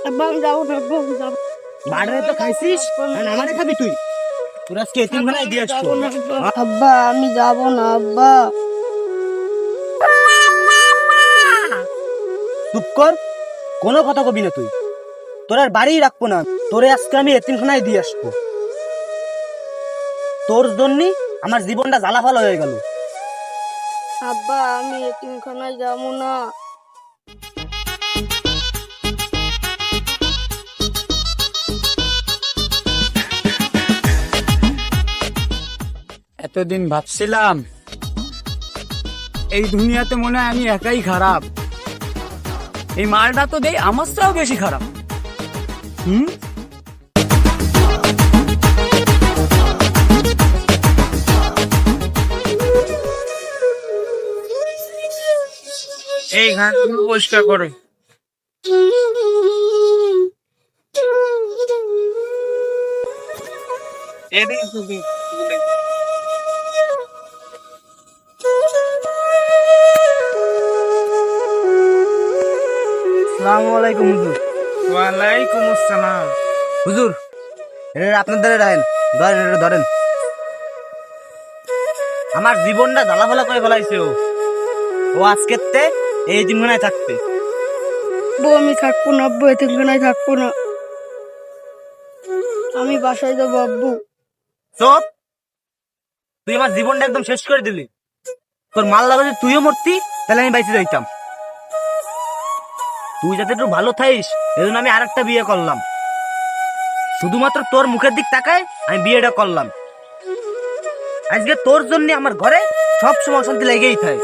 আব্বা আমি যাবো না, আব্বা আমি যাবো মারে তো খাইছিস আর আমারে খাবি তুই? তোর আজকে এতিমখানায় দিয়ে আসবো। না। আব্বা আমি যাবো না আব্বা। চুপ কর, কোনো কথা কবি না তুই। তোর আর বাড়িই রাখবো না, তোরে আজকে আমি এতিমখানায় দিয়ে আসবো। তোর জন্যই আমার জীবনটা জ্বালাফালা হয়ে গেল। আব্বা আমি এতিমখানায় যাবো না। এতদিন ভাবছিলাম এই দুনিয়াতে মনে হয় আমি একাই খারাপ। এই মালটা তো দেই আমার চেয়েও বেশি খারাপ। এই ঘাট পরিষ্কার করো। এদিকে তুমি আসসালামু আলাইকুম হুজুর। ওয়ালাইকুম আসসালাম। হুজুর এটা আপনার দ্বারা রাখেন, ধরেন এটা ধরেন। আমার জীবনটা জ্বালাফালা করে ফেলাইছে ও আজকের তে এই এতিমখানায় থাকতে। আব্বু আমি থাকবো না, আব্বু এতিমখানায় থাকবো না, আমি বাসায় যাবো আব্বু। চুপ, তুই আমার জীবনটা একদম শেষ করে দিলি। তোর মাল লাগাতে তুইও মরতি, তাহলে আমি বাইসে যাইতাম। তুই যাতে একটু ভালো থাইস এজন্য আমি আরেকটা বিয়ে করলাম। শুধুমাত্র তোর মুখের দিক তাকায় আমি বিয়েটা করলাম। আজকে তোর জন্য আমার ঘরে সব সময় অশান্তি লেগেই থাকে।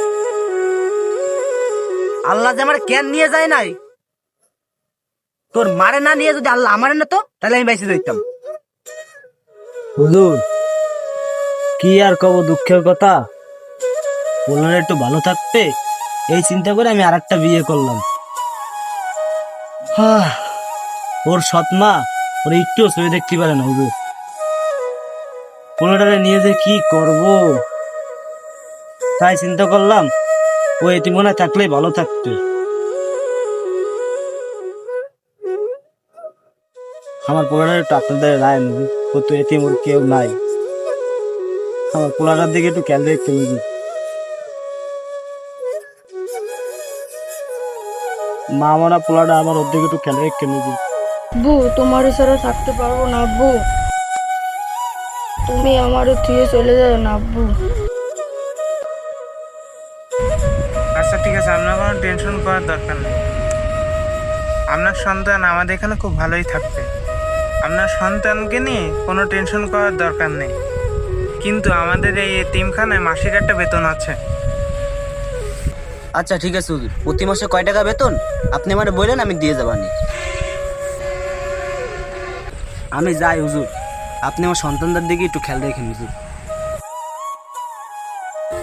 আল্লাহ যে আমার জ্ঞান নিয়ে যায় নাই, তোর মারে না নিয়ে যদি আল্লাহ আমারে না তো তাহলে আমি বাইসে যাইতাম। হুজুর কি আর কব, দুঃখের কথা। বললেন একটু ভালো থাকতে, এই চিন্তা করে আমি আরেকটা বিয়ে করলাম। ওর সৎ মা ওর একটুও ছবি দেখতে পারে না হুজুর। কোনোটারে নিয়ে যে কি করব, তাই চিন্তা করলাম ও এতিমখানায় থাকলেই ভালো থাকতে। আমার পোলাটার একটু আপনাদের রায় নেবে, ও তো এতিম, ওর কেউ নাই। আমার পোলাটার দিকে একটু খেয়াল রাখতে হবে। মা মরা পোলাটা আমার ওর দিকে একটু খেয়াল রাখতে হবে। আব্বু তোমার ছাড়া থাকতে পারবো না আব্বু, তুমি আমার থুয়ে চলে যাও না আব্বু। আচ্ছা ঠিক আছে, আপনার কোনো টেনশন করার দরকার নেই। আপনার সন্তান আমাদের এখানে খুব ভালোই থাকবে। আপনার সন্তানকে নিয়ে কোনো টেনশন করার দরকার নেই। কিন্তু আমাদের এই এতিমখানায় মাসিক একটা বেতন আছে। আচ্ছা ঠিক আছে হুজুর, প্রতি মাসে কয় টাকা বেতন আপনি আমারে বললেন, আমি দিয়ে যাবানি। আমি যাই হুজুর, আপনি আমার সন্তানদের দিকে একটু খেয়াল রাখেন হুজুর।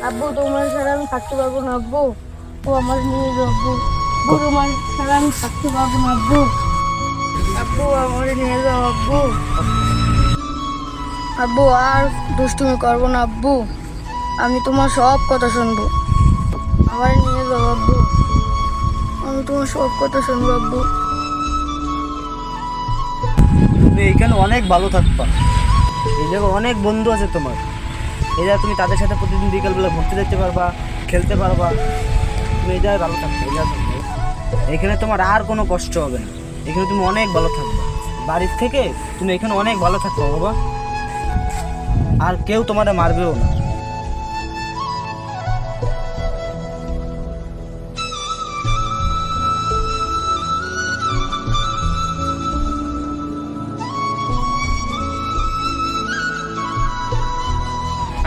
আব্বু তোমার ছাড়া আমি থাকতে পারবো না আব্বু, ও আমার নিয়ে যাও আব্বু। আব্বু তোমার ছাড়া আমি থাকতে পারবো না আব্বু, আব্বু আমার নিয়ে যাও আব্বু। আব্বু আর দুষ্টুমি করবো না আব্বু, আমি তোমার সব কথা শুনবো, আমার নিয়ে যাও আব্বু, আমি তোমার সব কথা শুনবো আব্বু। তুমি এইখানে অনেক ভালো থাকবা, এই জায়গায় অনেক বন্ধু আছে তোমার। এই জায়গায় তুমি তাদের সাথে প্রতিদিন বিকালবেলা ঘুরতে যেতে পারবা, খেলতে পারবা। তুমি এই জায়গায় ভালো থাকবে, এই জায়গায় থাকবে। এখানে তোমার আর কোনো কষ্ট হবে না, এখানে তুমি অনেক ভালো থাকবে। বাড়ির থেকে তুমি এখানে অনেক ভালো থাকবে বাবা, আর কেউ তোমার মারবেও না।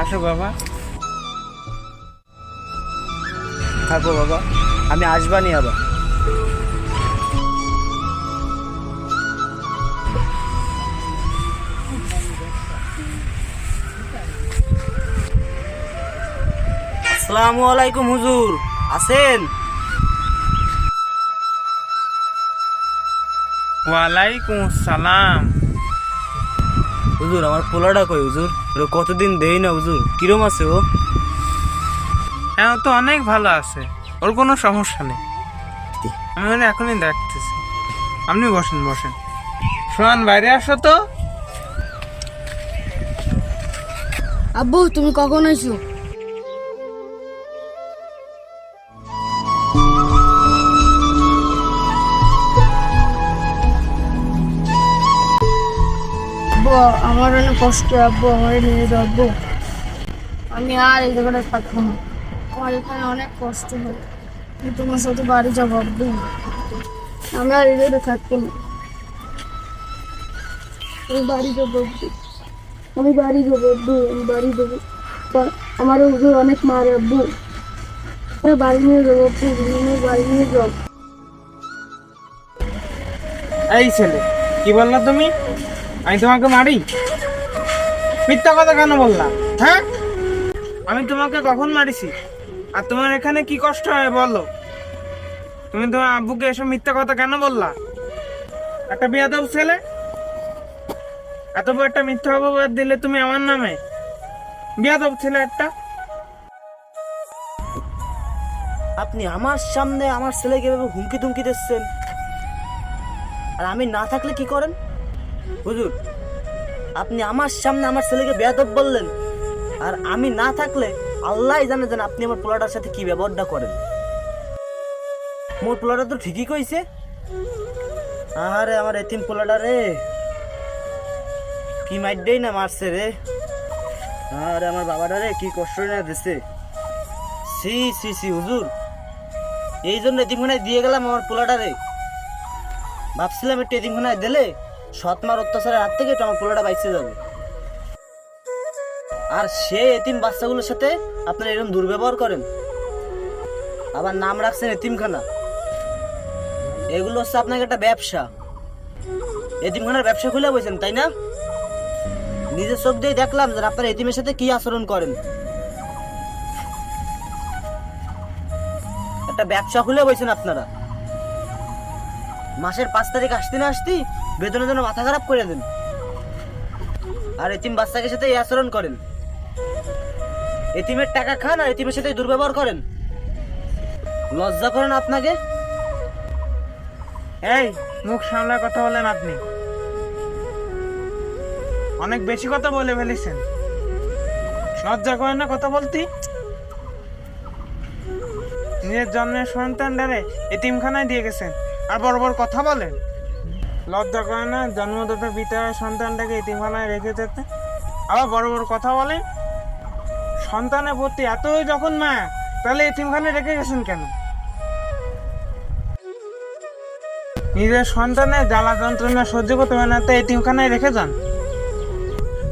আসো বাবা। থাকো বাবা, আমি আসবানি আবার। আসসালামু আলাইকুম হুজুর, আছেন? ওয়ালাইকুম আসসালাম। হুজুর আমার পোলাটা কই হুজুর? ওরে কতদিন দেই না হুজুর, কিরম আছে ও? হ্যাঁ ও তো অনেক ভালো আছে, ওর কোনো সমস্যা নেই। আমি ওরা এখনই দেখতেছি। আপনি বসেন বসেন। সোহান বাইরে আসো তো। আব্বু তুমি কখন আইছো? আব্বু আমার অনেক কষ্ট, আব্বু আমার নিয়ে যাও আব্বু। আমি আর এই জায়গাটা থাকবো না, আমার এখানে অনেক কষ্ট হয়। আমি তোমার সাথে বাড়ি যাবো আব্বু, আমি আর এই জায়গাটা থাকবো না। আমি বাড়ি যাবো আব্বু, আমি বাড়ি যাবো আব্বু, আমি বাড়ি যাবো। আমার হুজুর অনেক মারে আব্বু, আমি বাড়ি নিয়ে যাবো আব্বু, আমি বাড়ি নিয়ে যাবো। এই ছেলে, কি বললা তুমি? আমি তোমাকে মারি? মিথ্যা কথা কেন বললা? হ্যাঁ, আমি তোমাকে কখন মারিছি? আর তোমার এখানে কি কষ্ট হয় বলো? তুমি তোমার আব্বুকে এসব মিথ্যা কথা কেন বললা? একটা বেয়াদব ছেলে, এত বড় একটা মিথ্যা অপবাদ দিলে তুমি আমার নামে? বেয়াদব ছেলে একটা। আপনি আমার সামনে আমার ছেলেকে এভাবে হুমকি তুমকি দিচ্ছেন, আর আমি না থাকলে কি করেন? হুজুর, আপনি আমার সামনে আমার ছেলেকে বেয়াদব বললেন, আর আমি না থাকলে আল্লাহই জানে জান আপনি আমার পোলাটার সাথে কি ব্যবহারটা করেন। মোর পোলাটা তো ঠিকই কইছে। আরে আমার এতিম পোলাটা রে, কি মাইডেই না মারছে রে। আরে আমার বাবাটা রে কি কষ্ট না দিছে। সি সি সি হুজুর, এই জন্য এতিমখানায় দিয়ে গেলাম আমার পোলাটা রে। ভাবছিলাম একটু এতিমখানায় দিলে সৎমার অত্যাচারের হাত থেকে একটু আমার পোলাটা বাইচে যাবে। আর সে এতিম বাচ্চাগুলোর সাথে আপনারা এরকম দুর্ব্যবহার করেন, আবার নাম রাখছেন এতিমখানা। এগুলো হচ্ছে আপনাকে একটা ব্যবসা, এতিমখানার ব্যবসা খুলে বসেন তাই না? নিজের চোখ দিয়ে দেখলাম যে আপনারা এতিমের সাথে কি আচরণ করেন। একটা ব্যবসা খুলে বসেন আপনারা। মাসের 5 তারিখ আসতে না আসতেই বেতনের জন্য মাথা খারাপ করে দেন, আর এতিম বাচ্চাকে সাথে এই আচরণ করেন। এতিমের টাকা খান আর এতিমের সাথে দুর্ব্যবহার করেন। লজ্জা করেন আপনাকে? এই, মুখ সামলায় কথা বলেন আপনি। অনেক বেশি কথা বলে ফেলেছেন। লজ্জা করেন না কথা বলতে? নিজের জন্মের সন্তানটারে এতিমখানায় দিয়ে গেছেন আর বড় বড় কথা বলেন। লজ্জা করে না জন্মদাতা পিতা সন্তানটাকে এতিমখানায় রেখে যেতে? আবার বড় বড় কথা বলেন। সন্তানের প্রতি এতই যখন মায়া, তাহলে এতিমখানায় রেখে গেছেন কেন? নিজের সন্তানের জ্বালা যন্ত্রণা সহ্য করতে পারে না, তো এতিমখানায় রেখে যান।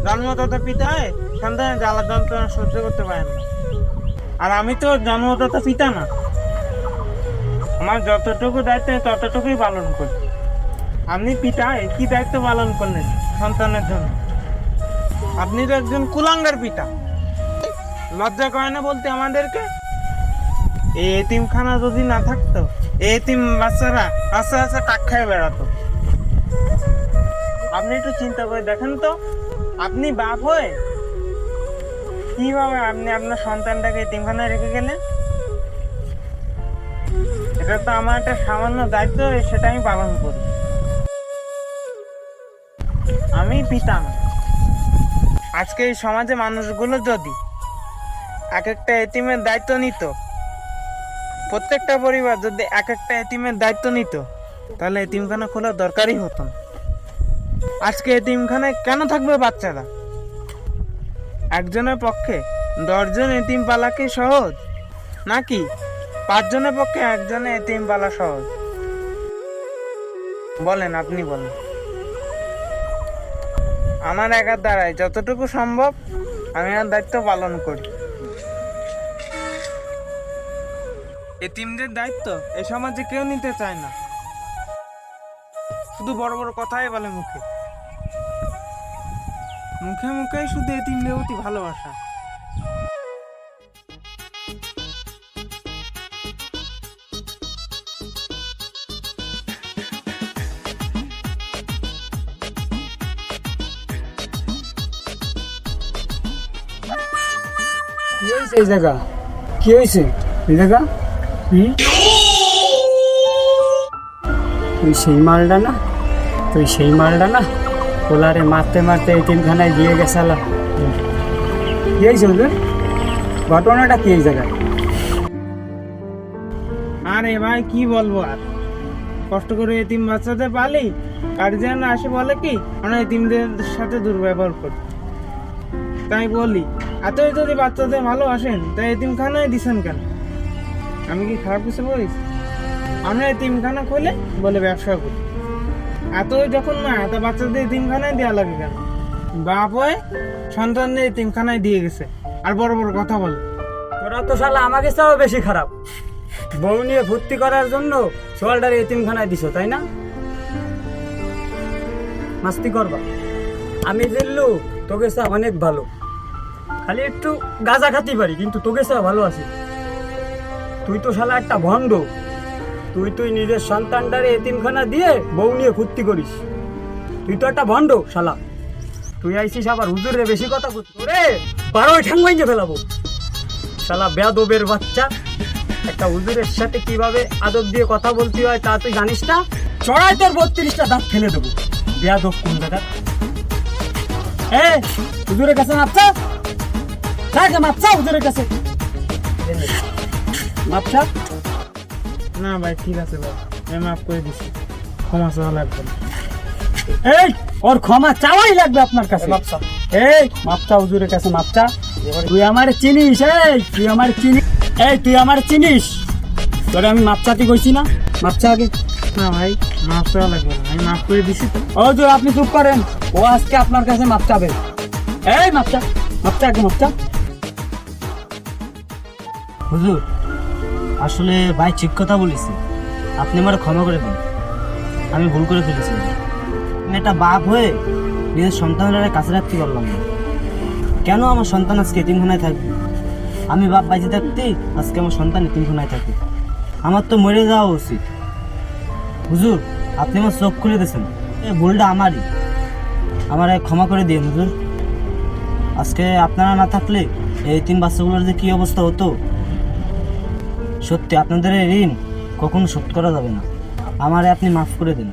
জন্মদাতা পিতা সন্তানের জ্বালা যন্ত্রণা সহ্য করতে পারেন না, আর আমি তো জন্মদাতা পিতা না। আমার যতটুকু দায়িত্ব ততটুকুই পালন করি। আপনি পিতা, কি দায়িত্ব পালন করলেন সন্তানের জন্য? আপনি তো একজন কুলাঙ্গার পিতা। লজ্জা করে না বলতে আমাদেরকে? এই এতিমখানা যদি না থাকতো, এই এতিম বাচ্চারা আস্তে আস্তে টাক খায় বেড়াতো। আপনি একটু চিন্তা করে দেখেন তো, আপনি বাপ হয়ে কিভাবে আপনি আপনার সন্তানটাকে এতিমখানায় রেখে গেলেন? এটা তো আমার একটা সামান্য দায়িত্ব, সেটা আমি পালন করি। আমি পিতা না। আজকে এই সমাজে মানুষগুলো যদি এক একটা এতিমের দায়িত্ব নিত, প্রত্যেকটা পরিবার যদি এক একটা এতিমের দায়িত্ব নিত, তাহলে এতিমখানা খোলার দরকারই হতো না। আজকে এতিমখানায় কেন থাকবে বাচ্চারা? একজনের পক্ষে 10 জন এতিম পালা কি সহজ, নাকি 5 জনের পক্ষে একজনে এতিম পালা সহজ? বলেন, আপনি বলেন। আমার একার দ্বারাই যতটুকু সম্ভব আমি আমার দায়িত্ব পালন করি। এতিমদের দায়িত্ব এই সমাজে কেউ নিতে চায় না, শুধু বড় বড় কথাই বলে মুখে মুখে মুখেই শুধু এতিমদের প্রতি ভালোবাসা। কি হয়েছে এই জায়গা? কি হয়েছে এই জায়গা? তুই সেই মালটা না, তুই সেই মালটা না, পোলারে মারতে মারতে এতিমখানায় দিয়ে গেছালা। কি হয়েছে হুজুর? ঘটনাটা কি এই জায়গায়? আরে ভাই কি বলবো আর, কষ্ট করে এতিম বাচ্চাদের পালি আর যেন আসে বলে কি আমরা এতিমদের সাথে দুর্ব্যবহার করি। তাই বলি, এতই যদি বাচ্চাদের ভালোবাসেন তাই এতিমখানায় দিছেন কেন? আমি কি খারাপ কিছু বলিস? আমরা এতিমখানা খুলে বলে ব্যবসা করি, এতই যখন না এত বাচ্চাদের এতিমখানায় দেওয়া লাগে কেন? বাপ হয়ে সন্তানদের এতিমখানায় দিয়ে গেছে আর বড় বড় কথা বলে। তোরা তো শালা আমাকে চাও বেশি খারাপ। বউ নিয়ে ভর্তি করার জন্য সোয়ালটার এতিমখানায় দিছো, তাই না? মাস্তি করবা? আমি দিল্লু তোকে চা অনেক ভালো, খালি একটু গাঁজা খাতে পারি, কিন্তু তোকে চা ভালো আছি। তুই তো শালা একটা ভণ্ড। তুই নিজের সন্তানটারে এতিমখানা দিয়ে বউ নিয়ে ফুর্তি করিস। তুই তো একটা ভণ্ড শালা। তুই আইসিস আবার হুজুরে বেশি কথা করছিস রে, বারোই ঠ্যাং ভাঙিয়ে ফেলাবো শালা বেয়াদবের বাচ্চা। একটা হুজুরের সাথে কিভাবে আদব দিয়ে কথা বলতে হয় তা তুই জানিস না? চড়াই তোর 32টা দাঁত ফেলে দেবো। বেয়াদব কোন জায়গা? হুজুরের কাছে মাপচা, মাপচা হুজুরের কাছে মাপচা। না ভাই ঠিক আছে ভাই, আমি মাফ করে দিচ্ছি, ক্ষমা চাওয়া লাগবে না। এই ওর ক্ষমা চাওয়াই লাগবে আপনার কাছে। এই মাপচা হুজুরের কাছে মাপচা। তুই আমার চিনিস? তুই আমার চিনিস? তুই আমার চিনিস? তোরে আমি মাপচাতে কইছি না? মাপচা আগে। না ভাই মাফ চাওয়া লাগবে না, আমি মাফ করে দিছি তো। ও হুজুর আপনি চুপ করেন, ও আজকে আপনার কাছে মাপ চাবে। মাপচা, মাপচা আগে মাপচা। হুজুর আসলে ভাই ঠিক কথা বলেছে, আপনি আমার ক্ষমা করে দিন, আমি ভুল করে ফেলেছি। আমি একটা বাপ হয়ে নিজের সন্তানের কাছে রাখতে পারলাম না। কেন আমার সন্তান আজকে এতিমখানায় থাকবে? আমি বাপ বাইজে থাকতে আজকে আমার সন্তান এতিমখানায় থাকে। আমার তো মরে যাওয়া উচিত। হুজুর আপনি আমার চোখ খুলে দিয়েছেন, এই ভুলটা আমারই, আমার ক্ষমা করে দিন হুজুর। আজকে আপনারা না থাকলে এই এতিম বাচ্চাগুলোর যে কী অবস্থা হতো, সত্যি আপনাদের এই ঋণ কখনো শোধ করা যাবে না। আমারে আপনি মাফ করে দিন।